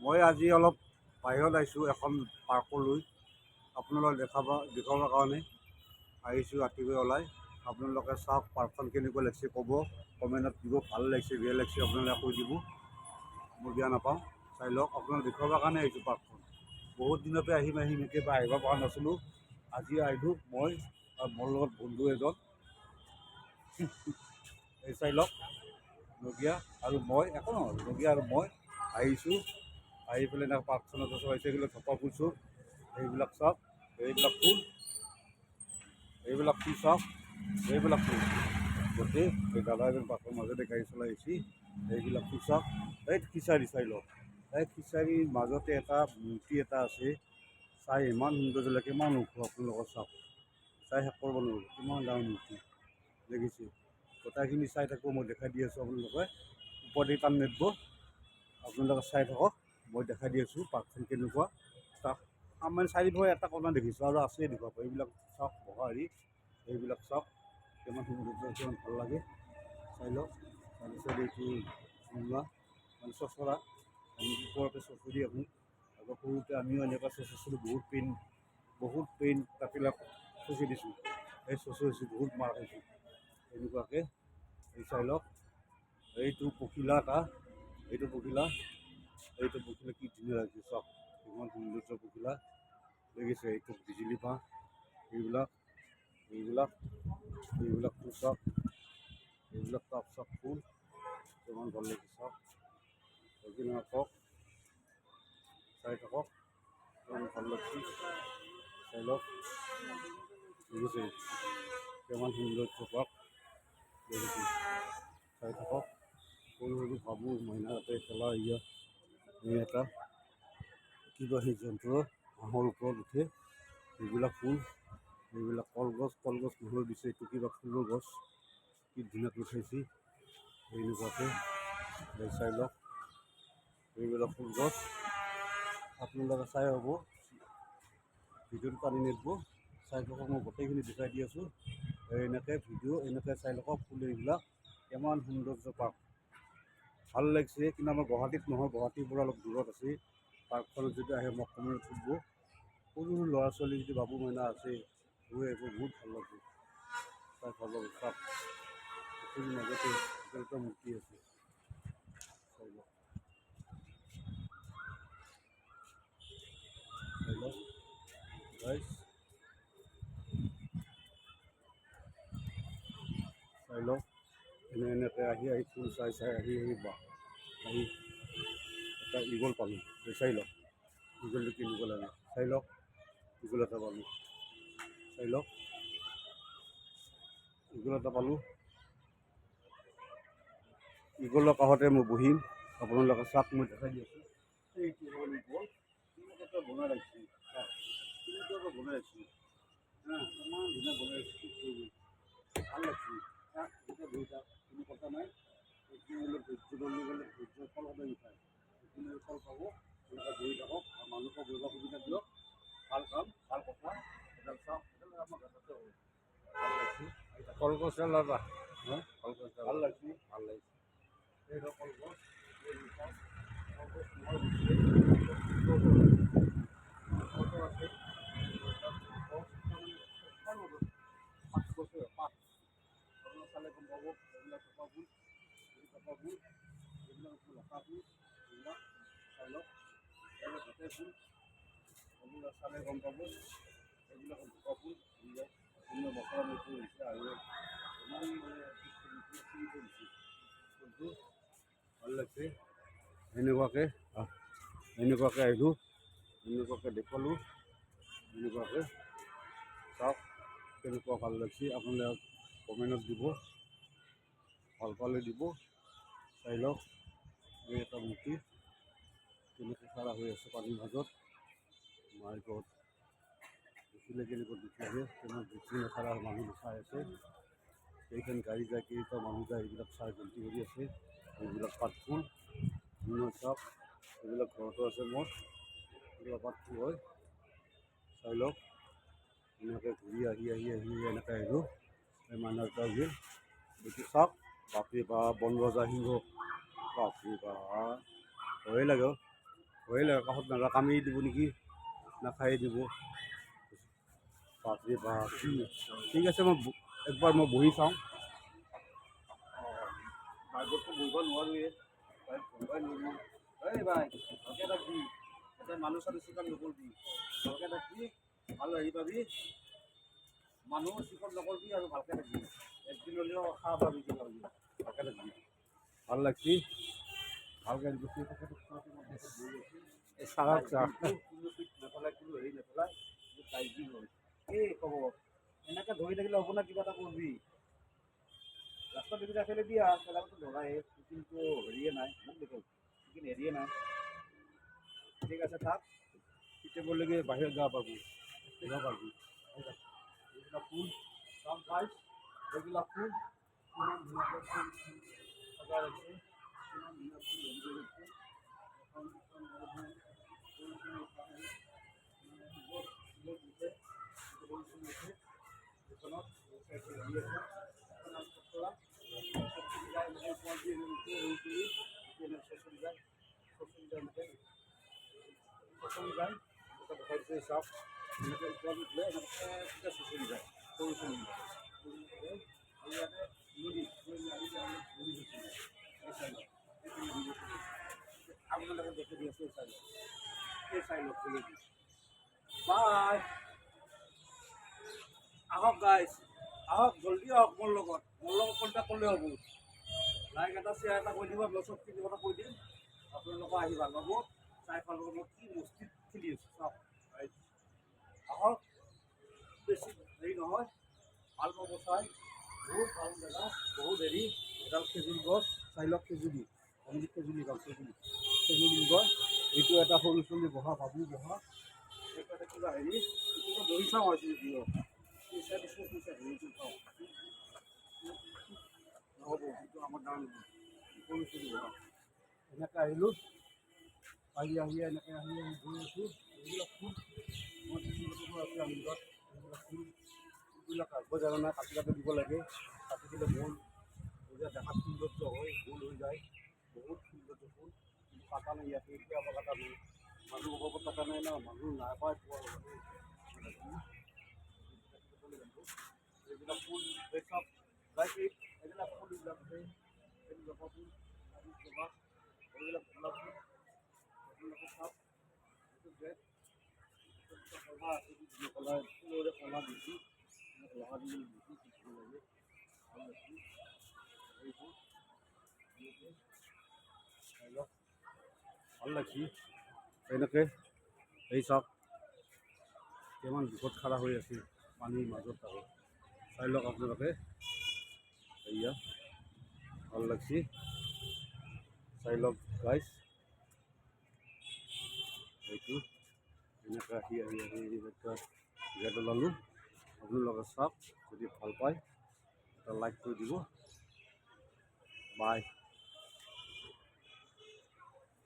মই আজি অলপ বাহিৰত আহিছোঁ এখন পাৰ্কলৈ। আপোনালোকক দেখুৱাবৰ কাৰণে আহিছোঁ ৰাতিপুৱা ওলাই। আপোনালোকে চাওক পাৰ্কখন কেনেকুৱা লাগিছে ক'ব, কমেণ্টত দিব। ভাল লাগিছে বেয়া লাগিছে আপোনালোকে কৈ দিব, মই বেয়া নাপাওঁ। চাই লওক, আপোনালোকক দেখুৱাবৰ কাৰণে আহিছোঁ পাৰ্কখন। বহুত দিনৰ পৰা আহিম একেবাৰে আহিব পৰা নাছিলোঁ। আজি আহিলোঁ মই আৰু মোৰ লগত বন্ধু এজন। এই চাই লওক, নগিয়া আৰু মই একো নহয়, নগিয়া আৰু মই আহিছোঁ। আহি পেলাই এনেকৈ পাৰ্কখনত হৈছে এইবিলাক থপা ফুল চব, এইবিলাক চাওক, এইবিলাক ফুল চাওক, এইবিলাক ফুল গোটেই এই দাদা এজন পাৰ্কৰ মাজতে গাড়ী চলাই আহিছে। এইবিলাক ফুল চাওক, এই খিচাৰি চাই লওক, এই খিচাৰিৰ মাজতে এটা মূৰ্তি এটা আছে। চাই ইমান সুন্দৰ লাগে, কিমান ওখ আপোনালোকৰ চাওক, চাই শেষ কৰিব নোৱাৰোঁ, কিমান ডাঙৰ মূৰ্তি দেখিছে। গোটাইখিনি চাই থাকোঁ, মই দেখাই দি আছোঁ। আপোনালোকে ওপৰতে টান নেটব, আপোনালোকে চাই থাকক, মই দেখাই দি আছোঁ পাৰ্কখন কেনেকুৱা। চাওক, আমাৰ চাৰিওফালে এটা কণা দেখিছোঁ আৰু আছে দেখুৱাব। এইবিলাক চাওক বগা হেৰি, এইবিলাক চাওক কিমান সুন্দৰ, কিমান ভাল লাগে চাই লওক। তাৰপিছত এইটো চুঙা মানে চচৰা, আমি ওপৰতে চচৰি আহোঁ। আকৌ সৰুতে আমিও এনেকুৱা চচিছিলোঁ, বহুত পেইন কাটিলাক চচি দিছোঁ, এই চচিছোঁ বহুত মাৰ খাইছোঁ এনেকুৱাকৈ। এই চাই লওক, এইটো পখিলা এটা, এইটো পখিলা কি ধুনীয়া লাগিছে চাওক, ইমান সৌন্দৰ্য পখিলা দেখিছে। এইটো বিজুলী বাঁহ, এইবিলাক ফুল চাওক, এইবিলাক টাব চাওক ফুল কিমান ভাল লাগিছে চাওক। সেইখিনি কওক, চাই থাকক কিমান ভাল লাগিছে চাই লওক, দেখিছে কিমান সৌন্দৰ্য পাওক, দেখিছে চাই থাকক। সৰু সৰু ভাবো মইনা এটাই খেলা এই এটা কিবা সেই যন্ত্ৰ হাঁহৰ ওপৰত উঠে। এইবিলাক ফুল, এইবিলাক কলগছ নহৈ দিছে, এইটো কিবা ফুলৰ গছ, কি ধুনীয়াকৈ উঠাইছে এনেকুৱাকৈ। চাই লওক, এইবিলাক ফুল গছ আপোনালোকে চাই হ'ব, ভিডিঅ'টো টানি নেদব, চাই থাকক। মই গোটেইখিনি দেখাই দি আছোঁ। এনেকৈ ভিডিঅ' এনেকৈ চাই থাকক, ফুল এইবিলাক কিমান সৌন্দৰ্য পাৰ্ক, ভাল লাগিছে। কিন্তু আমাৰ গুৱাহাটীত নহয়, গুৱাহাটীৰ পৰা অলপ দূৰত আছে। পাৰ্কখনত যদি আহে মোক কমেণ্টত সুধিব। সৰু সৰু ল'ৰা ছোৱালী যদি বাবু মইনা আছে, গৈ আহিব, বহুত ভাল লাগিব, চাই ভাল লাগিব চাওক। পুখুৰীৰ মাজতে এটা মূৰ্তি আছে চাই লওক, গাইছ চাই লওক। এনেকৈ আহি ফুল চাই আহি আহি এটা ইগল পালোঁ, চাই লওক ইগলটো কিনিব লাগে, চাই লওক ইগল এটা পালোঁ, চাই লওক ইগল এটা পালোঁ। ইগলৰ কাষতে মই বহিম, আপোনালোকে চাওক, মই দেখাই দি আছোঁ। এইটো হ'ল ইগল, কেনেকুৱাকৈ বনাই ৰাখিছে চাওক, কেনেকুৱাকৈ বনাই ৰাখিছে, ইমান ধুনীয়া বনাই ৰাখিছে, ভাল লাগিছে। এতিয়া বহি থাক, কোনো কথা নাই। এইখিনি হ'লে ধৈৰ্য ধৰি গ'লে ধৈৰ্য ফল সদায় উঠায়, এইখিনি ফল পাব। এনেকৈ বহি থাকক আৰু মানুহক বহিব সুবিধা দিয়ক, ভাল কাম, ভাল কথা। এডাল চাওক, এডাল আমাৰ ঘৰতে হয়, ভাল লাগিছে। কলগছ লবা, কলগছ ভাল লাগিছে, ভাল লাগিছে। এইটো কলগছ, কলগছ নহয় আছে, পাঁচ বছৰ পাঁচ আপোনাৰ চালে গম পাব। এইবিলাক টপা ফুল, এইবিলাক লতা ফুল, এইবিলাক চাই লওক, এইবিলাক গোটেই ফুল এইবিলাক চালে গম পাব। এইবিলাক টপা ফুল, এইবিলাক মছলা মিঠি হৈছে আৰু ইমান দিছে ফুলটো ভাল লাগিছে। এনেকুৱাকৈ আহিলোঁ, এনেকুৱাকৈ দেখুৱালোঁ, এনেকুৱাকৈ চাওক কেনেকুৱা ভাল লাগিছে। আপোনালোকে কমেণ্টত দিব, ভাল পালে দিব, চাই লওক। এই এটা মূৰ্তি কেনেকৈ খাৰা হৈ আছে পানীৰ মাজত, মাই গড, দেখিলে কেনেকুৱা দুখ লাগে। কিমান দুখী খাৰা মানুহ চাই আছে, কেইখন গাড়ী যায়, কেইটা মানুহ যায়, এইবিলাক চাই ভৰ্তি কৰি আছে। এইবিলাক পাতফুল চাওক, এইবিলাক ঘৰতো আছে মোৰ, এইবিলাক পাতফুল হয়, চাই লওক। এনেকৈ ঘূৰি আহি এনেকৈ আহিলোঁ, এই মানুহ এটা আহিল, এইটো চাওক, বাপৰে বাপ, বনৰজা সিংহ, বাপৰে বাপ ভয়ে লাগে। হৈলে কাষত নাকামেই দিব নেকি নাখায়ে দিব বাপৰে বাপ ঠিক আছে একবাৰ মই বহি চাওঁ বাইকততো বহিব নোৱাৰোঁৱে বাইক বহিবই নোৱাৰোঁ এই বাইক ভালকৈ থাকবি এতিয়া মানুহ চানুহ চিকান নকৰবি ভালকৈ থাকবি ভাল হেৰি পাবি মানুহ চিকন নকৰবি আৰু ভালকৈ থাকবি একদিন হ'লেও খাব পাবি কি পাবি ভালকৈ থাকবি ভাল লাগছি ভালকৈ চাহক চাহ কোনো পিঠ নেপেলাই কোনো হেৰি নেপেলাই টাইজি হয় এই ক'ব এনেকৈ ধৰি থাকিলে হ'ব না কিবা এটা কৰবি ৰাস্তাত যদি ৰাখি ল'বি আৰু খেলাটো ধৰাই কিন্তু হেৰিয়ে নাই মোক দেখোন কিন্তু হেৰিয়ে নাই ঠিক আছে থাক কেতিয়াবালৈকে বাহিৰত যাব পাৰবি যাব পাৰবি এইবিলাক ফুল কাম পাইছ এইবিলাক ফুল কিমান ধুনীয়াকৈ ফুল সজাই ৰাখিছে কিমান ধুনীয়া ফুল হেৰি কৰি ৰাখিছে আপোনালোকে দেখি দি আছে এই চাই লওক বাই আহক গাইজ আহক জলদি আহক মোৰ লগত কণ্টেক্ট কৰিলে হ'ব লাইক এটা শ্বেয়াৰ এটা কৰি দিব মই চব খিনি কথা কৈ দিম আপোনালোকে আহি ভাল পাব চাই ভাল পাব কি মস্তিত খেলি আছোঁ চাওক আহক বেছি হেৰি নহয় ভাল পাব চাই বহুত ভাল জেগা বহুত হেৰি এডাল খেজুৰ গছ চাই লওক খেজুৰি অমৃত খেজুৰি গছ খেজুৰি গছ এইটো এটা সৰু চলি বহা ভাবু বহা এইটো এটা কিবা হেৰি এইটো দৌৰি চাওঁ হৈছে ভিডিঅ' পইচা দিছোঁ পইচা হেৰিটো চাওঁ নহ'ব সেইটো আমাৰ দাম সৰু চলি বহা এনেকৈ আহিলোঁ আহি এনেকৈ আহি গৈ আছোঁ এইবিলাক ফুল মই আছে আমি ঘৰত এইবিলাক ফুলবিলাক কাটিব জানা নাই কাটি দিব লাগে কাটি দিলে গোল এতিয়া দেখাত সৌন্দৰ্য হয় গোল হৈ যায় বহুত সৌন্দৰ্য ফুল কিন্তু কাটা নাই ইয়াতে এতিয়া আমাৰ কাটা নাই মানুহ অভাৱত কাটা নাই ন মানুহ নাপায় পোৱা এইবিলাক ফুল চব এইবিলাক ফুল এইবিলাক জবা ফুল জবা এইবিলাক গোলাপ ফুল আপোনালোকে চাওক কলা কলা ফুলৰে কলা দিছোঁ লহা দিলে দিছোঁ ভাল লাগে ভাল লাগছি এইবোৰ ভাল লাগছি এনেকৈ এই চাওক কিমান দুখত খাৰা হৈ আছে পানীৰ মাজত আৰু চাই লওক আপোনালোকে এয়া ভাল লাগছি চাই লওক গাইজ এইটো এনেকৈ আহি গেট ওলালোঁ আপোনালোকে চাওক যদি ভাল পায় এটা লাইক কৰি দিব বাই